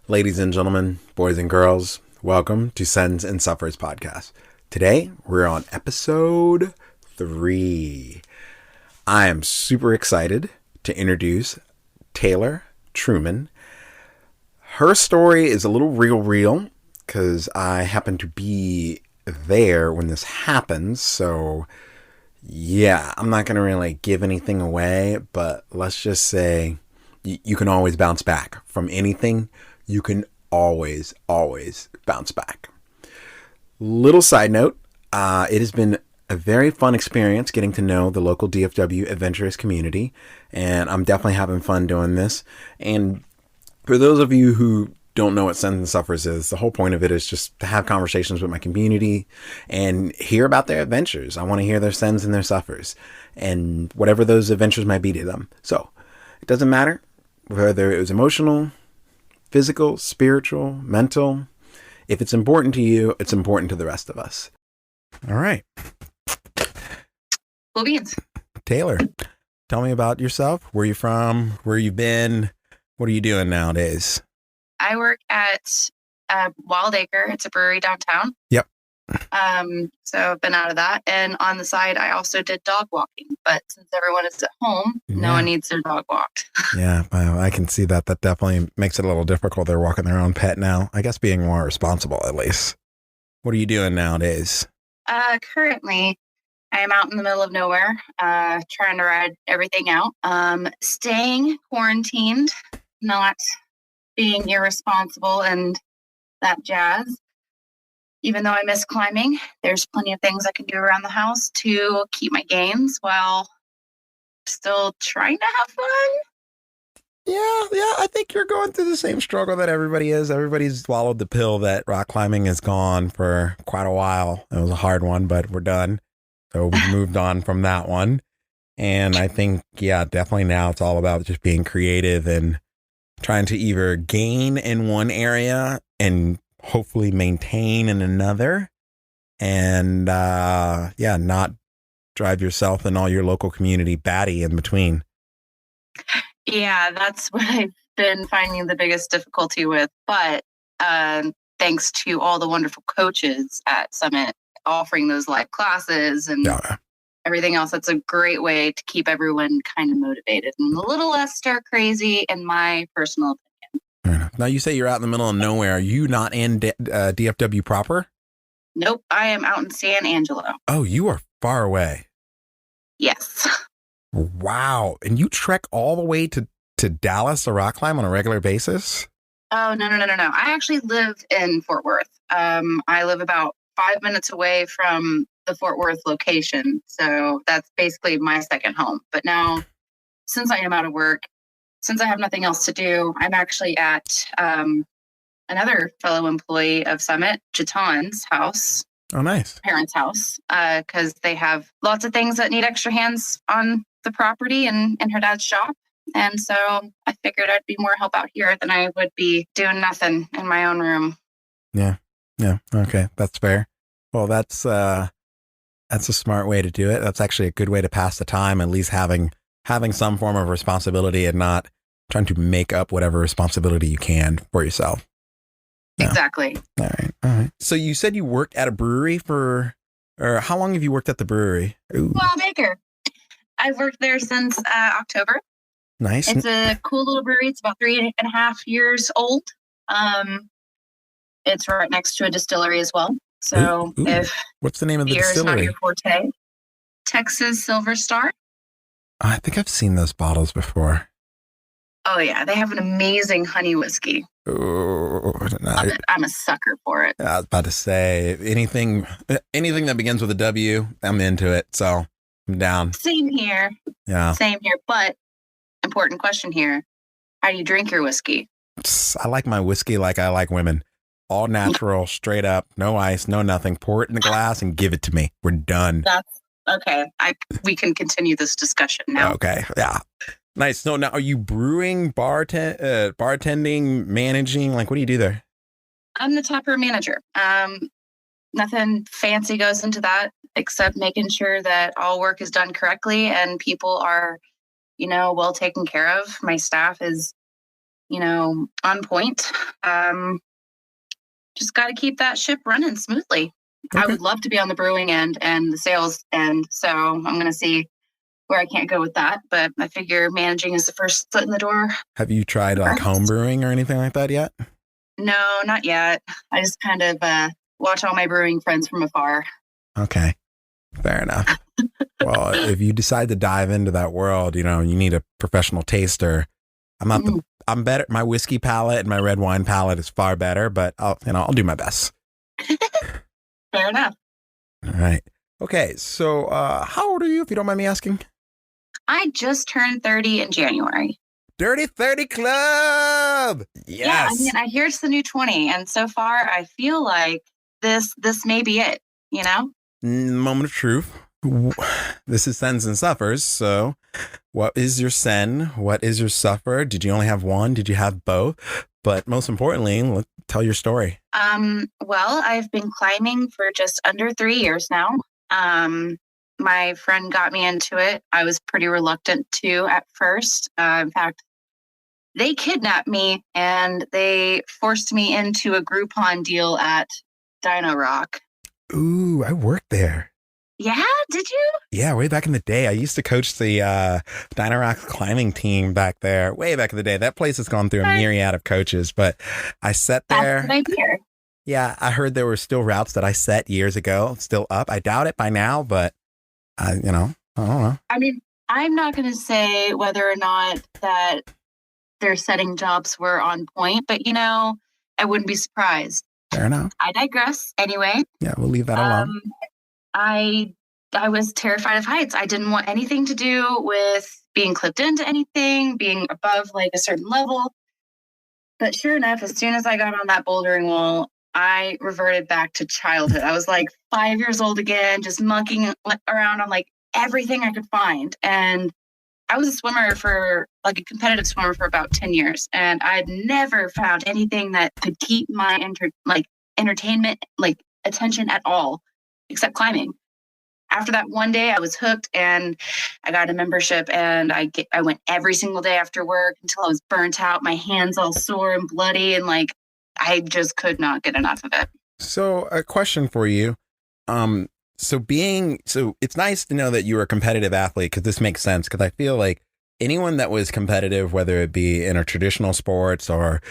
Ladies and gentlemen, boys and girls, welcome to Sends and Suffers podcast. Today, we're on episode 3. I am super excited to introduce Taylor Turman. Her story is a little real because I happen to be there when this happens. So, yeah, I'm not going to really give anything away, but let's just say you can always bounce back from anything. You can always bounce back. Little side note, it has been a very fun experience getting to know the local DFW adventurous community, and I'm definitely having fun doing this. And for those of you who don't know what Sends and Suffers is, the whole point of it is just to have conversations with my community and hear about their adventures. I want to hear their sends and their suffers and whatever those adventures might be to them. So it doesn't matter whether it was emotional, physical, spiritual, mental. If it's important to you, it's important to the rest of us. All right. Cool beans. Taylor, tell me about yourself. Where you from? Where you been? What are you doing nowadays? I work at Wild Acre. It's a brewery downtown. Yep. So I've been out of that. And on the side, I also did dog walking. But since everyone is at home, no one needs their dog walked. Yeah, well, I can see that. That definitely makes it a little difficult. They're walking their own pet now. I guess being more responsible, at least. What are you doing nowadays? Currently, I am out in the middle of nowhere, trying to ride everything out. Staying quarantined, not being irresponsible and that jazz. Even though I miss climbing, there's plenty of things I can do around the house to keep my gains while still trying to have fun. Yeah, I think you're going through the same struggle that everybody is. Everybody's swallowed the pill that rock climbing is gone for quite a while. It was a hard one, but we're done. So we moved on from that one. And I think, yeah, definitely now it's all about just being creative and trying to either gain in one area and hopefully maintain in another, and not drive yourself and all your local community batty in between. Yeah, that's what I've been finding the biggest difficulty with. But thanks to all the wonderful coaches at Summit offering those live classes and everything else, that's a great way to keep everyone kind of motivated and a little less stir crazy, in my personal opinion. Now, you say you're out in the middle of nowhere. Are you not in DFW proper? Nope, I am out in San Angelo. Oh, you are far away. Yes. Wow. And you trek all the way to Dallas to rock climb on a regular basis? Oh, no. I actually live in Fort Worth. I live about 5 minutes away from the Fort Worth location. So that's basically my second home. But now, since I am out of work, since I have nothing else to do, I'm actually at another fellow employee of Summit, Jaton's house. Oh, nice. Parents' house, because they have lots of things that need extra hands on the property and in her dad's shop. And so I figured I'd be more help out here than I would be doing nothing in my own room. Yeah. Okay, that's fair. Well, that's a smart way to do it. That's actually a good way to pass the time, at least having some form of responsibility and not trying to make up whatever responsibility you can for yourself. Yeah. Exactly. All right. So you said you worked at a brewery or how long have you worked at the brewery? Well, Acre. I've worked there since October. Nice. It's a cool little brewery. It's about 3.5 years old. It's right next to a distillery as well. So if what's the name of the beer distillery? Is not your forte, Texas Silver Star. I think I've seen those bottles before. Oh yeah, they have an amazing honey whiskey. Oh, I'm a sucker for it. I was about to say anything that begins with a W, I'm into it. So I'm down. Same here. Yeah. Same here. But important question here: how do you drink your whiskey? I like my whiskey like I like women. All natural, straight up, no ice, no nothing. Pour it in a glass and give it to me. We're done. That's okay. We can continue this discussion now. Okay. Yeah. Nice. So now, are you brewing, bartending, managing? Like, what do you do there? I'm the taproom manager. Nothing fancy goes into that except making sure that all work is done correctly and people are, well taken care of. My staff is, on point. Just got to keep that ship running smoothly. Okay. I would love to be on the brewing end and the sales end. So I'm going to see where I can't go with that. But I figure managing is the first foot in the door. Have you tried like home brewing or anything like that yet? No, not yet. I just kind of watch all my brewing friends from afar. Okay. Fair enough. Well, if you decide to dive into that world, you need a professional taster. I'm better. My whiskey palate and my red wine palate is far better, but I'll do my best. Fair enough. All right. Okay. So, how old are you, if you don't mind me asking? I just turned 30 in January. Dirty 30 Club. Yes. Yeah, I mean, I hear it's the new 20, and so far I feel like this may be it, Moment of truth. This is Sends and Suffers. So what is your sen? What is your suffer? Did you only have one? Did you have both? But most importantly, tell your story. Well, I've been climbing for just under 3 years now. My friend got me into it. I was pretty reluctant to at first. In fact, they kidnapped me and they forced me into a Groupon deal at Dino Rock. Ooh, I worked there. Yeah, did you? Yeah, way back in the day. I used to coach the Dino Rock climbing team back there. Way back in the day. That place has gone through a myriad of coaches, but I sat there. That's what I hear. Yeah, I heard there were still routes that I set years ago, still up. I doubt it by now, but I don't know. I mean, I'm not going to say whether or not that their setting jobs were on point, but I wouldn't be surprised. Fair enough. I digress. Anyway. Yeah, we'll leave that alone. I was terrified of heights. I didn't want anything to do with being clipped into anything, being above like a certain level. But sure enough, as soon as I got on that bouldering wall, I reverted back to childhood. I was like 5 years old again, just monkeying around on like everything I could find. And I was a swimmer a competitive swimmer for about 10 years. And I'd never found anything that could keep my entertainment, attention at all, except climbing. After that one day, I was hooked and I got a membership and I went every single day after work until I was burnt out, my hands all sore and bloody. And I just could not get enough of it. So a question for you. So it's nice to know that you're a competitive athlete, because this makes sense, because I feel like anyone that was competitive, whether it be in a traditional sports or,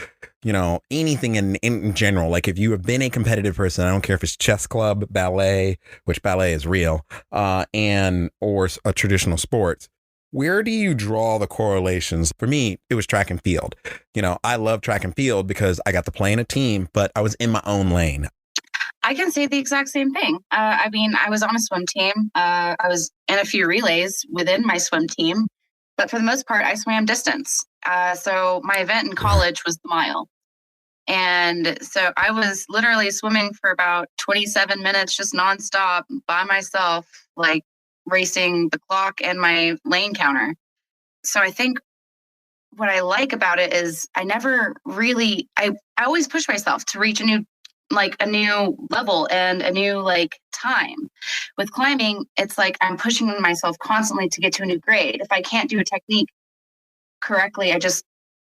anything in general, like if you have been a competitive person, I don't care if it's chess club, ballet, which ballet is real, or a traditional sports. Where do you draw the correlations? For me, it was track and field. I love track and field because I got to play in a team, but I was in my own lane. I can say the exact same thing. I was on a swim team. I was in a few relays within my swim team, but for the most part, I swam distance. So my event in college was the mile. And so I was literally swimming for about 27 minutes, just nonstop by myself, racing the clock and my lane counter. So I think what I like about it is I always push myself to reach a new level and a new time. With climbing, it's like I'm pushing myself constantly to get to a new grade. If I can't do a technique correctly, I just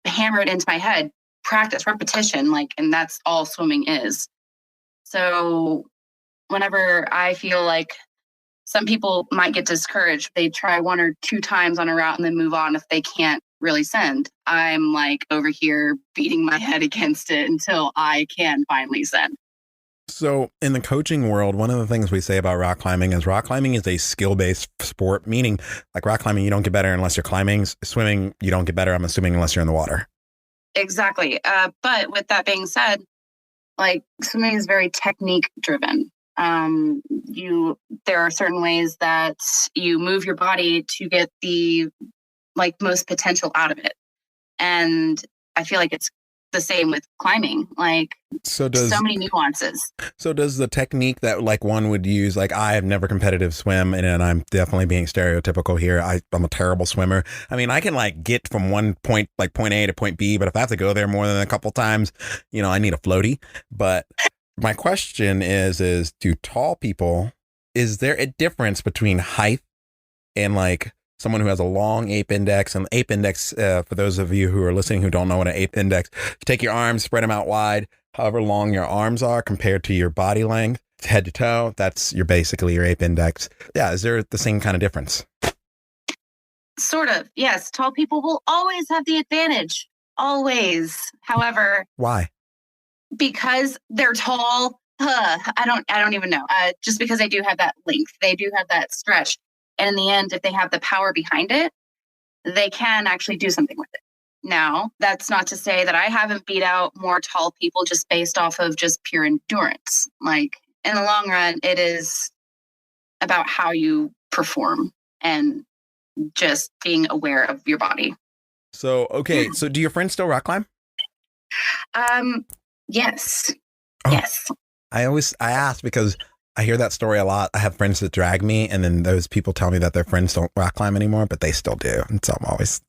hammer it into my head, practice, repetition, and that's all swimming is. So whenever I feel like some people might get discouraged, they try 1 or 2 times on a route and then move on if they can't really send. I'm over here beating my head against it until I can finally send. So in the coaching world, one of the things we say about rock climbing is a skill-based sport, meaning rock climbing, you don't get better unless you're climbing. Swimming, you don't get better, I'm assuming, unless you're in the water. Exactly. But with that being said, swimming is very technique driven. There are certain ways that you move your body to get the most potential out of it. And I feel like it's the same with climbing, so many nuances. So does the technique that one would use, I have never competitive swim, and I'm definitely being stereotypical here. I'm a terrible swimmer. I mean, I can get from one point, point A to point B, but if I have to go there more than a couple times, I need a floaty. But my question is to tall people, is there a difference between height and someone who has a long ape index. And ape index, for those of you who are listening who don't know what an ape index, take your arms, spread them out wide, however long your arms are compared to your body length, head to toe. That's basically your ape index. Yeah. Is there the same kind of difference? Sort of. Yes. Tall people will always have the advantage. Always. However, why? Because they're tall. I don't even know. Just because they do have that length, they do have that stretch. And in the end, if they have the power behind it, they can actually do something with it. Now, that's not to say that I haven't beat out more tall people just based off of just pure endurance. Like, in the long run, it is about how you perform and just being aware of your body. So, okay. So do your friends still rock climb? Yes. Oh, yes. I ask because I hear that story a lot. I have friends that drag me, and then those people tell me that their friends don't rock climb anymore, but they still do. And so I'm always.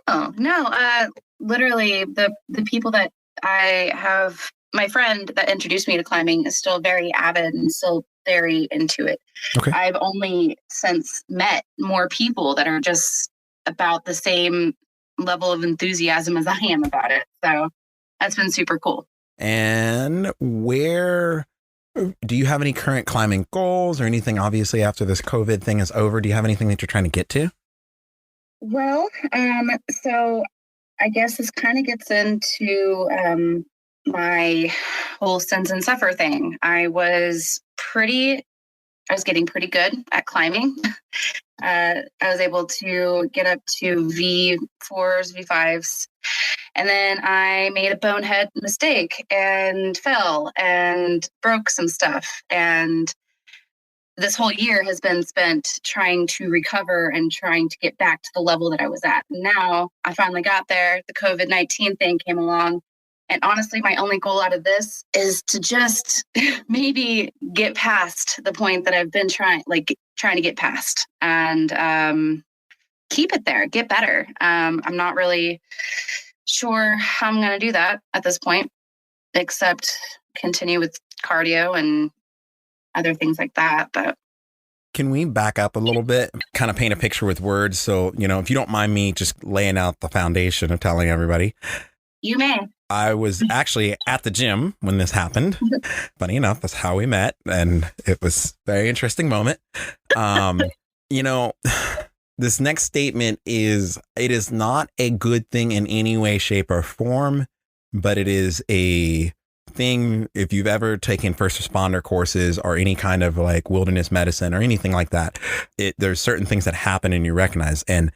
Oh, no. Literally the people that I have, my friend that introduced me to climbing is still very avid and still very into it. Okay. I've only since met more people that are just about the same level of enthusiasm as I am about it. So that's been super cool. And where do you have any current climbing goals or anything? Obviously, after this COVID thing is over, do you have anything that you're trying to get to? Well, so I guess this kind of gets into my whole Sins and Suffer thing. I was getting pretty good at climbing. I was able to get up to V4s, V5s. And then I made a bonehead mistake and fell and broke some stuff. And this whole year has been spent trying to recover and trying to get back to the level that I was at. And now I finally got there. The COVID-19 thing came along. And honestly, my only goal out of this is to just maybe get past the point that I've been trying to get past and keep it there, get better. I'm not really sure how I'm going to do that at this point, except continue with cardio and other things like that. But can we back up a little bit, kind of paint a picture with words? So, if you don't mind me just laying out the foundation of telling everybody. You may. I was actually at the gym when this happened. Funny enough, that's how we met. And it was a very interesting moment. This next statement it is not a good thing in any way, shape, or form, but it is a thing. If you've ever taken first responder courses or any kind of like wilderness medicine or anything like that, there's certain things that happen and you recognize. And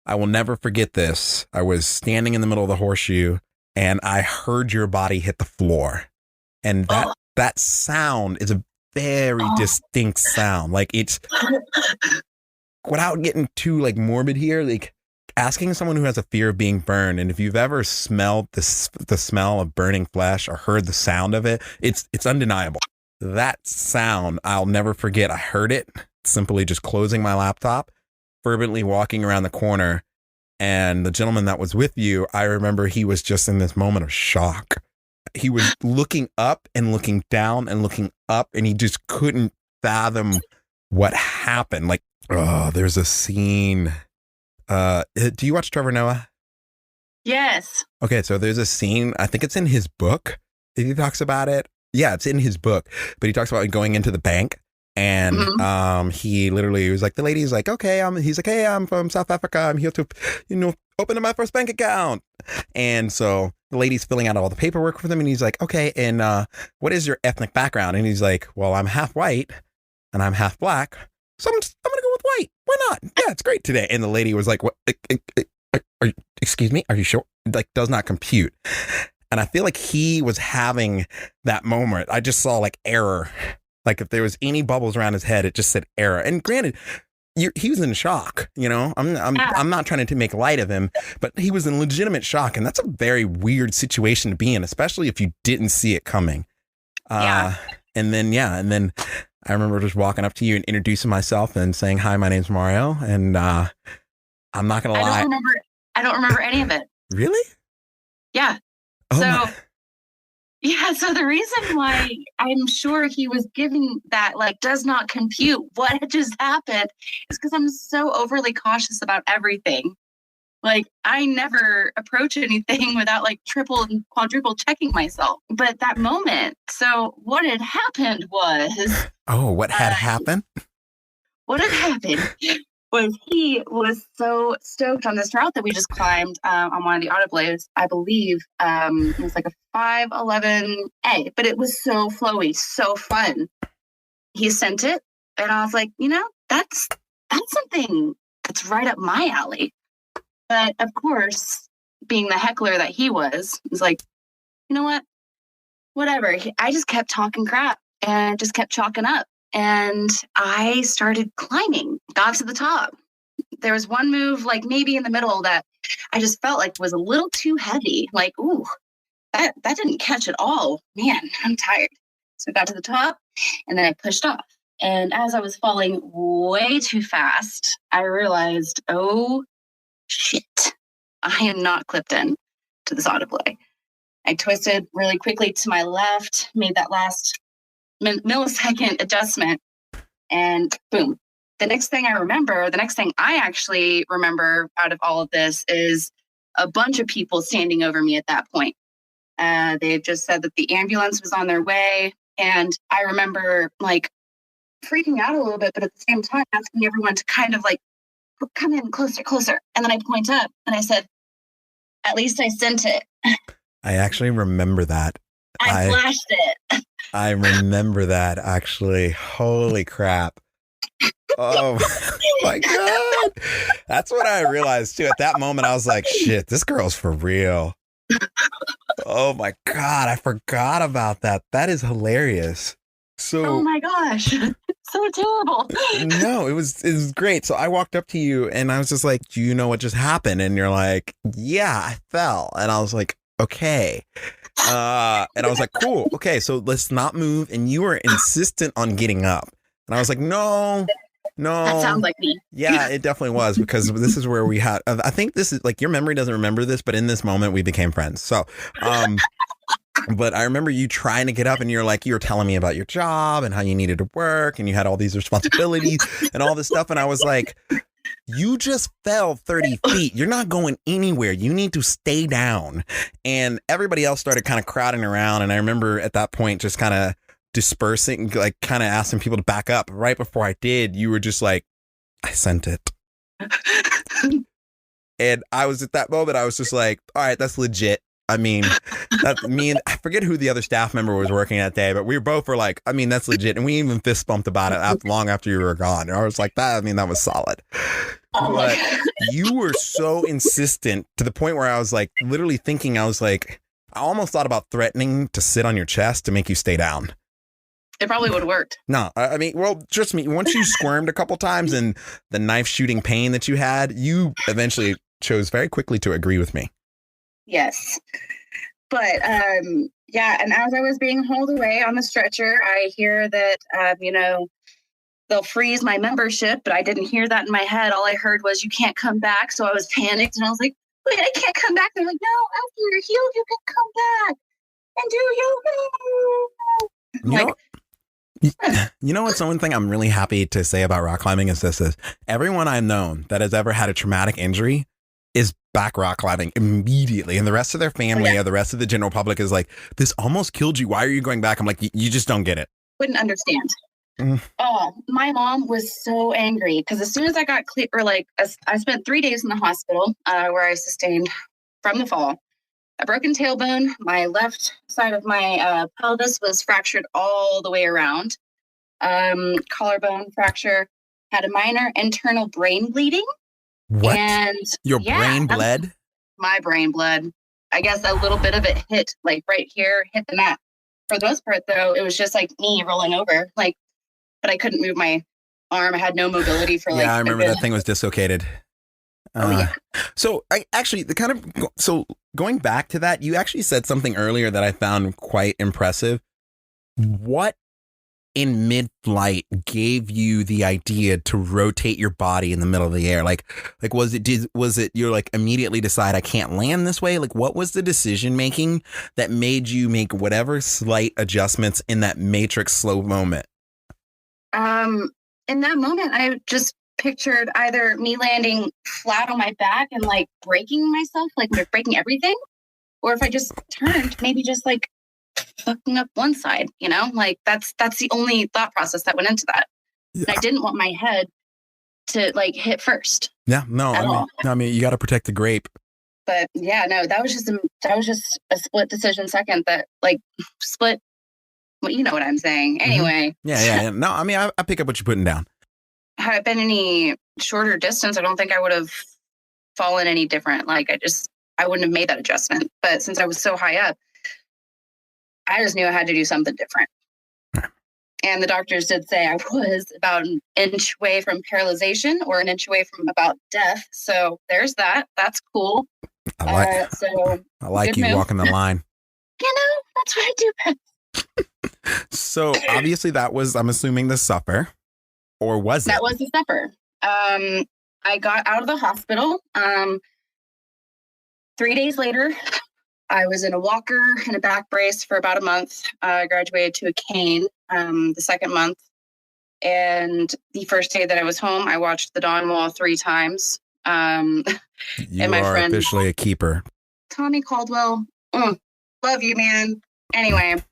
I will never forget this. I was standing in the middle of the horseshoe and I heard your body hit the floor. And that sound is a very distinct sound. Like, it's, without getting too like morbid here, like asking someone who has a fear of being burned, and if you've ever smelled the smell of burning flesh or heard the sound of it, it's undeniable. That sound, I'll never forget. I heard it simply just closing my laptop, fervently walking around the corner. And the gentleman that was with you, I remember he was just in this moment of shock. He was looking up and looking down and looking up, and he just couldn't fathom what happened. Like, there's a scene. Do you watch Trevor Noah? Yes. Okay, so there's a scene, I think it's in his book. He talks about it. Yeah, it's in his book, but he talks about going into the bank. And he literally was like, the lady's like, okay, he's like, hey, I'm from South Africa. I'm here to, open my first bank account. And so the lady's filling out all the paperwork for them. And he's like, okay, and what is your ethnic background? And he's like, well, I'm half white and I'm half black. So I'm going to go with white. Why not? Yeah, it's great today. And the lady was like, what? Excuse me? Are you sure? Like, does not compute. And I feel like he was having that moment. I just saw like error. Like, if there was any bubbles around his head, it just said error. And granted, he was in shock. I'm not trying to make light of him, but he was in legitimate shock, and that's a very weird situation to be in, especially if you didn't see it coming. And then I remember just walking up to you and introducing myself and saying, "Hi, my name's Mario," and I'm not gonna lie, I don't remember any of it. Really? Yeah. Yeah, so the reason why I'm sure he was giving that, like, does not compute what had just happened is because I'm so overly cautious about everything. Like, I never approach anything without, like, triple and quadruple checking myself. But that moment, so what had happened was, Oh, what had uh, happened? what had happened was he was so stoked on this route that we just climbed on one of the autoblays. I believe it was like a 511A, but it was so flowy, so fun. He sent it, and I was like, that's something that's right up my alley. But of course, being the heckler that he was like, you know what? Whatever. I just kept talking crap and just kept chalking up. And I started climbing, got to the top. There was one move, like maybe in the middle, that I just felt like was a little too heavy. Like, ooh, that didn't catch at all. Man, I'm tired. So I got to the top and then I pushed off. And as I was falling way too fast, I realized, oh shit, I am not clipped in to this autoplay. I twisted really quickly to my left, made that last millisecond adjustment, and boom. The next thing I actually remember out of all of this is a bunch of people standing over me at that point. They just said that the ambulance was on their way. And I remember like freaking out a little bit, but at the same time asking everyone to kind of like come in closer, closer. And then I point up and I said, at least I sent it. I actually remember that. I flashed it. I remember that, actually. Holy crap. Oh my God. That's what I realized too. At that moment, I was like, shit, this girl's for real. Oh my God. I forgot about that. That is hilarious. So, oh my gosh. So terrible. No, it was great. So I walked up to you and I was just like, do you know what just happened? And you're like, yeah, I fell. And I was like, okay. And I was like, cool. Okay. So let's not move. And you were insistent on getting up. And I was like, no. That sounds like me. Yeah, it definitely was, because this is where we had, I think this is like, your memory doesn't remember this, but in this moment we became friends. So, but I remember you trying to get up and you're like, you were telling me about your job and how you needed to work and you had all these responsibilities and all this stuff. And I was like, you just fell 30 feet. You're not going anywhere. You need to stay down. And everybody else started kind of crowding around. And I remember at that point, just kind of dispersing, like kind of asking people to back up. Right before I did, you were just like, I sent it. And I was at that moment, I was just like, all right, that's legit. I mean, that's me. And I forget who the other staff member was working that day, but we both were like, I mean, that's legit. And we even fist bumped about it long after you were gone. And I was like, that was solid. But you were so insistent to the point where I was like, literally thinking, I was like, I almost thought about threatening to sit on your chest to make you stay down. It probably would have worked. No, I mean, well, trust me, once you squirmed a couple times and the knife shooting pain that you had, you eventually chose very quickly to agree with me. Yes. But yeah, and as I was being hauled away on the stretcher, I hear that, they'll freeze my membership, but I didn't hear that in my head. All I heard was, you can't come back. So I was panicked and I was like, wait, I can't come back. They're like, no, after you're healed, you can come back and do yoga. You know what's the one thing I'm really happy to say about rock climbing is this: is everyone I've known that has ever had a traumatic injury is back rock climbing immediately, and the rest of their family or the rest of the general public is like, this almost killed you, why are you going back? I'm like, you just don't get it. Wouldn't understand. Oh, my mom was so angry because as soon as I got clear, I spent 3 days in the hospital where I sustained from the fall a broken tailbone. My left side of my pelvis was fractured all the way around. Collarbone fracture. Had a minor internal brain bleeding. What? And your brain bled? My brain bled. I guess a little bit of it hit like right here, hit the mat. For the most part, though, it was just like me rolling over. Like, but I couldn't move my arm. I had no mobility for like. Yeah, I remember that thing was dislocated. So I actually going back to that, you actually said something earlier that I found quite impressive. What in mid-flight gave you the idea to rotate your body in the middle of the air? Like was it you're like immediately decide I can't land this way? Like what was the decision making that made you make whatever slight adjustments in that matrix slow moment? In that moment, I just pictured either me landing flat on my back and like breaking myself, like breaking everything, or if I just turned, maybe just like fucking up one side, like that's the only thought process that went into that. Yeah. And I didn't want my head to like hit first. Yeah, no, I mean, you got to protect the grape. But yeah, no, that was just a split decision second that like split. Well, you know what I'm saying. Anyway. Mm-hmm. Yeah. No, I mean, I pick up what you're putting down. Had it been any shorter distance, I don't think I would have fallen any different. Like I wouldn't have made that adjustment. But since I was so high up, I just knew I had to do something different. Right. And the doctors did say I was about an inch away from paralyzation or an inch away from about death. So there's that. That's cool. I like you walking the line. That's what I do best. So obviously that was, I'm assuming, the supper, or was it? That was the supper. I got out of the hospital. 3 days later, I was in a walker and a back brace for about a month. I graduated to a cane the second month. And the first day that I was home, I watched the Dawn Wall 3 times. You and my are friend, officially a keeper. Tommy Caldwell, love you, man. Anyway.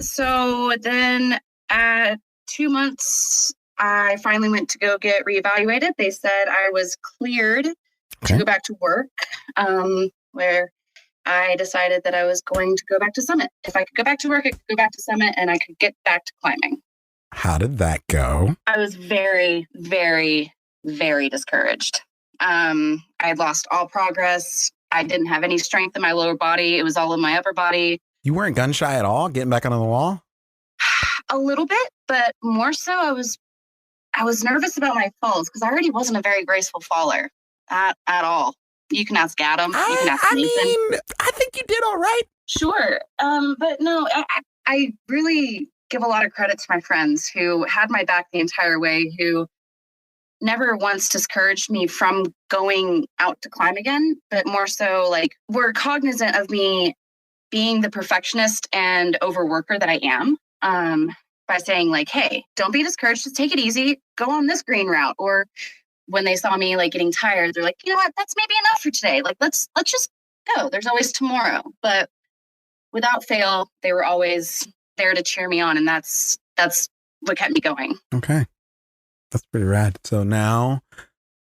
So then at 2 months, I finally went to go get reevaluated. They said I was cleared to go back to work, where I decided that I was going to go back to Summit. If I could go back to work, I could go back to Summit and I could get back to climbing. How did that go? I was very, very, very discouraged. I had lost all progress. I didn't have any strength in my lower body. It was all in my upper body. You weren't gun shy at all getting back onto the wall? A little bit, but more so I was nervous about my falls because I already wasn't a very graceful faller at all. You can ask Adam. You can ask Nathan. I mean, I think you did all right. Sure. But no, I really give a lot of credit to my friends who had my back the entire way, who never once discouraged me from going out to climb again, but more so like were cognizant of me being the perfectionist and overworker that I am, by saying like, hey, don't be discouraged, just take it easy, go on this green route. Or when they saw me like getting tired, they're like, you know what, that's maybe enough for today. Like, let's just go. There's always tomorrow. But without fail, they were always there to cheer me on. And that's what kept me going. Okay. That's pretty rad. So now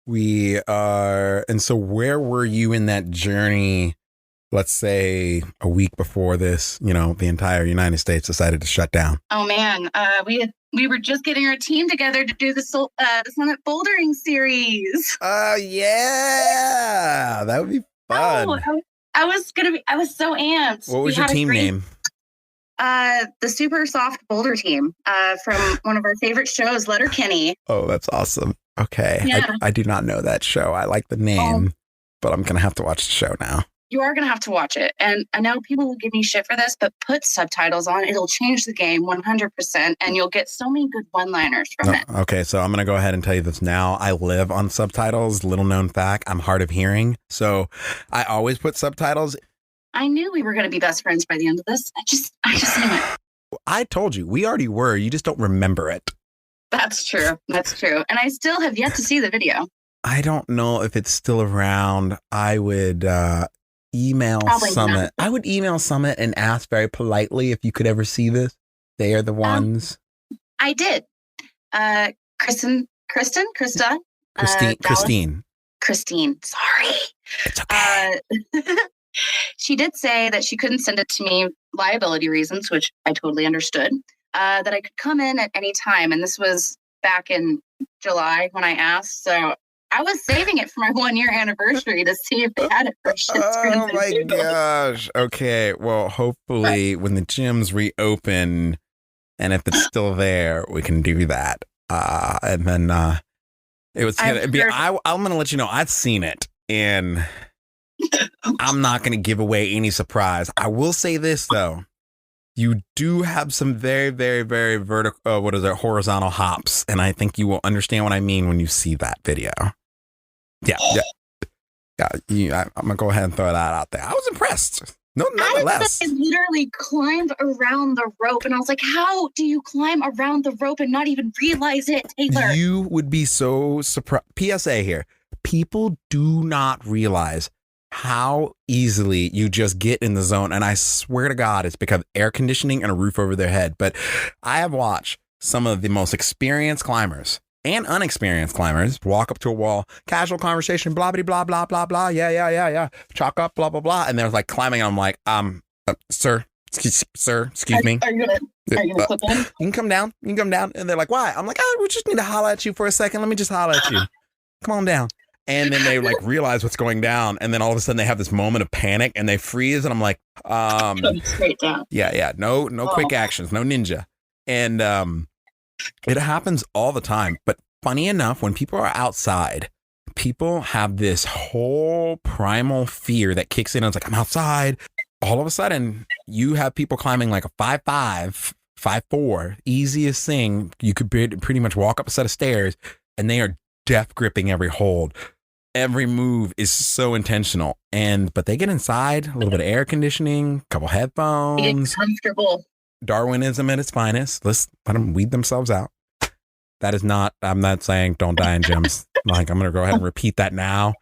we are, and so where were you in that journey? Let's say a week before this, the entire United States decided to shut down. Oh man, we were just getting our team together to do the Summit Bouldering series. Yeah, that would be fun. Oh, I was so amped. What was your team name? The Super Soft Boulder Team, from one of our favorite shows, Letterkenny. Oh, that's awesome. Okay, yeah. I do not know that show. I like the name, but I'm gonna have to watch the show now. You are going to have to watch it. And I know people will give me shit for this, but put subtitles on. It'll change the game 100%. And you'll get so many good one-liners from it. Okay, so I'm going to go ahead and tell you this now. I live on subtitles. Little known fact, I'm hard of hearing. So I always put subtitles. I knew we were going to be best friends by the end of this. I just knew it. I told you. We already were. You just don't remember it. That's true. That's true. And I still have yet to see the video. I don't know if it's still around. I would... email Probably Summit. Not. I would email Summit and ask very politely if you could ever see this. They are the ones. I did. Christine. Sorry. It's okay. She did say that she couldn't send it to me liability reasons, which I totally understood. That I could come in at any time, and this was back in July when I asked. So I was saving it for my 1-year anniversary to see if they had it for shit. Oh my gosh. Okay. Well, hopefully when the gyms reopen and if it's still there, we can do that. And then it was going to be, I'm going to let you know, I've seen it and I'm not going to give away any surprise. I will say this though. You do have some very, very, very vertical, horizontal hops. And I think you will understand what I mean when you see that video. Yeah. I'm going to go ahead and throw that out there. I was impressed. No, nonetheless. I literally climbed around the rope, and I was like, how do you climb around the rope and not even realize it, Taylor? You would be so surprised. PSA here. People do not realize how easily you just get in the zone. And I swear to God, it's because of air conditioning and a roof over their head. But I have watched some of the most experienced climbers and unexperienced climbers walk up to a wall, casual conversation, blah, blah, blah, blah, blah, blah. Yeah. Chalk up, blah, blah, blah. And they're like climbing. And I'm like, sir, excuse me. Are you gonna clip in? You can come down. And they're like, why? I'm like, we just need to holler at you for a second. Let me just holler at you. Come on down. And then they like realize what's going down. And then all of a sudden they have this moment of panic and they freeze. And I'm like, straight down. Yeah. No quick actions, no ninja. And it happens all the time. But funny enough, when people are outside, people have this whole primal fear that kicks in. And it's like, I'm outside. All of a sudden, you have people climbing like a 5'5", 5'4", easiest thing. You could pretty much walk up a set of stairs and they are death gripping every hold. Every move is so intentional. But they get inside, a little bit of air conditioning, a couple headphones. Get comfortable. Darwinism at its finest. Let's let them weed themselves out. That is not, I'm not saying don't die in gyms. Like, I'm going to go ahead and repeat that now.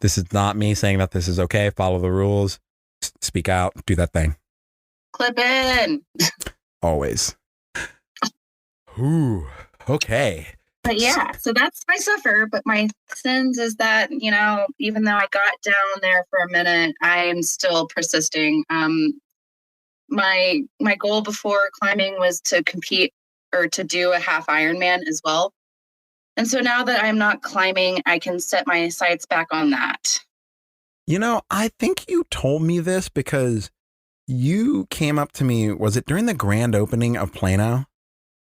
This is not me saying that this is okay. Follow the rules. Speak out. Do that thing. Clip in. Always. Ooh, okay. But yeah, so that's my suffer. But my sins is that, even though I got down there for a minute, I'm still persisting. My goal before climbing was to compete or to do a half Ironman as well. And so now that I'm not climbing, I can set my sights back on that. I think you told me this because you came up to me. Was it during the grand opening of Plano?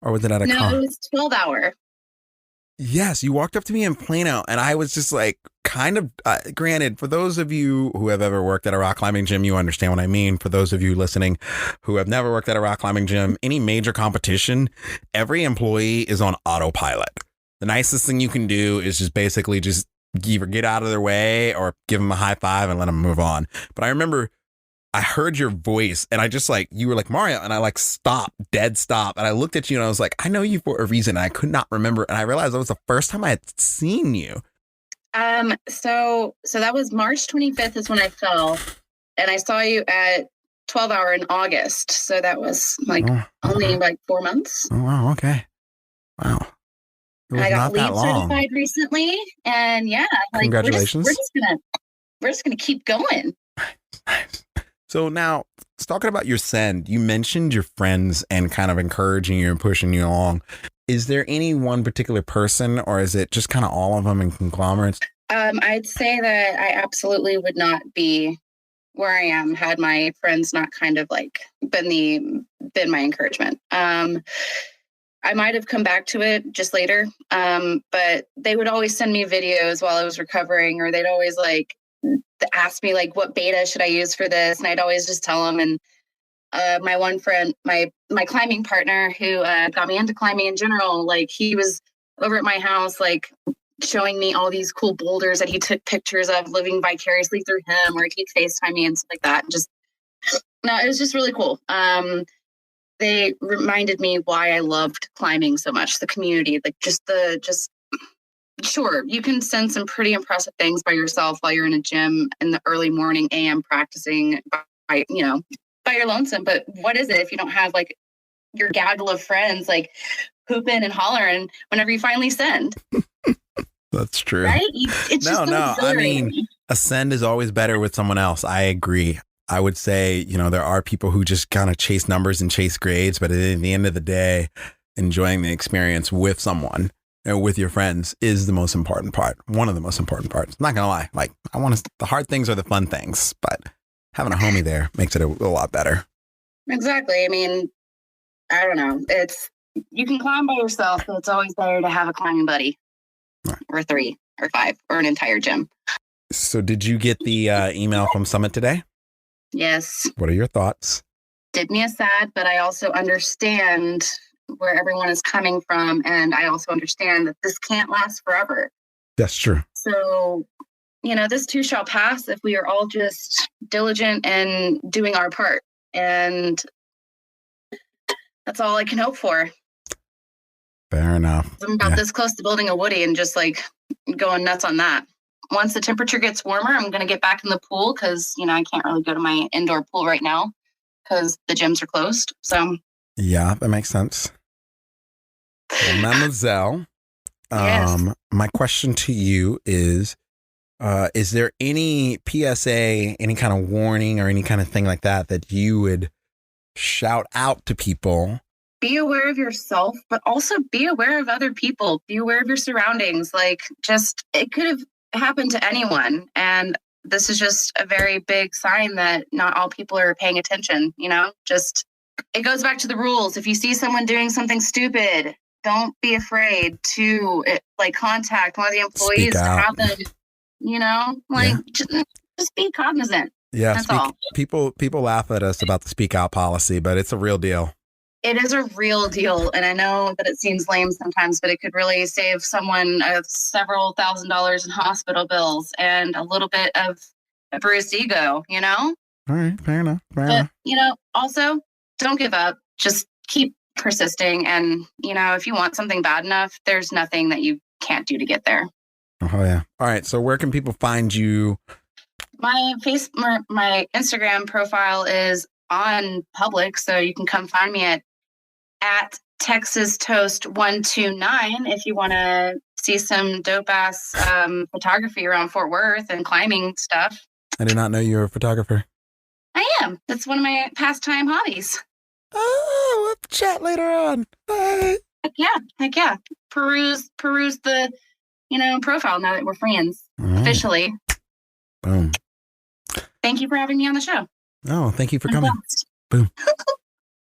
Or was it at a No, it was 12-hour. Yes, you walked up to me in Plano and I was just like, kind of, granted, for those of you who have ever worked at a rock climbing gym, you understand what I mean. For those of you listening who have never worked at a rock climbing gym, any major competition, every employee is on autopilot. The nicest thing you can do is just basically just either get out of their way or give them a high five and let them move on. But I remember I heard your voice and I just like, you were like, Mario, and I like dead stop. And I looked at you and I was like, I know you for a reason. And I could not remember. And I realized that was the first time I had seen you. So that was March 25th is when I fell, and I saw you at 12-hour in August. So that was only like 4 months. Oh, wow. Okay. Wow. I got LEED certified recently, and yeah, congratulations. We're just gonna keep going. Nice. So now, talking about your send, you mentioned your friends and kind of encouraging you and pushing you along. Is there any one particular person, or is it just kind of all of them in conglomerates? I'd say that I absolutely would not be where I am had my friends not kind of like been my encouragement. I might have come back to it just later, but they would always send me videos while I was recovering, or they'd always like ask me like, what beta should I use for this? And I'd always just tell them. And my one friend, my climbing partner who got me into climbing in general, like he was over at my house, like showing me all these cool boulders that he took pictures of living vicariously through him, or he'd FaceTime me and stuff like that. It was just really cool. They reminded me why I loved climbing so much, the community, like sure, you can send some pretty impressive things by yourself while you're in a gym in the early morning AM practicing by your lonesome. But what is it if you don't have like your gaggle of friends like hooping and hollering whenever you finally send? That's true. Right? It's just I mean, a send is always better with someone else. I agree. I would say, there are people who just kind of chase numbers and chase grades, but at the end of the day, enjoying the experience with someone and with your friends is the most important part. One of the most important parts. I'm not going to lie. Like, the hard things are the fun things, but having a homie there makes it a lot better. Exactly. I mean, I don't know. You can climb by yourself, but it's always better to have a climbing buddy, right, or 3 or 5 or an entire gym. So did you get the email from Summit today? Yes. What are your thoughts? did me a sad, but I also understand where everyone is coming from. And I also understand that this can't last forever. That's true. So, this too shall pass if we are all just diligent and doing our part. And that's all I can hope for. Fair enough. I'm about this close to building a Woody and just like going nuts on that. Once the temperature gets warmer, I'm going to get back in the pool because, I can't really go to my indoor pool right now because the gyms are closed. So, yeah, that makes sense. Well, Mademoiselle, yes. My question to you is there any PSA, any kind of warning or any kind of thing like that you would shout out to people? Be aware of yourself, but also be aware of other people. Be aware of your surroundings. Like, it could have happened to anyone. And this is just a very big sign that not all people are paying attention, it goes back to the rules. If you see someone doing something stupid, don't be afraid to contact one of the employees to have them, just be cognizant. Yeah, that's all. People laugh at us about the speak out policy, but it's a real deal. It is a real deal. And I know that it seems lame sometimes, but it could really save someone several $1,000s in hospital bills and a little bit of a bruised ego, All right, fair enough. Also, don't give up. Just keep persisting. And, if you want something bad enough, there's nothing that you can't do to get there. Oh, yeah. All right. So where can people find you? My Instagram profile is on public, so you can come find me at Texas Toast 129 if you want to see some dope ass photography around Fort Worth and climbing stuff. I did not know you were a photographer. I am. That's one of my pastime hobbies. Oh, we'll chat later on. Bye. Heck yeah. Peruse the, profile now that we're friends. Right. Officially. Boom. Thank you for having me on the show. Oh, thank you for coming. Boom.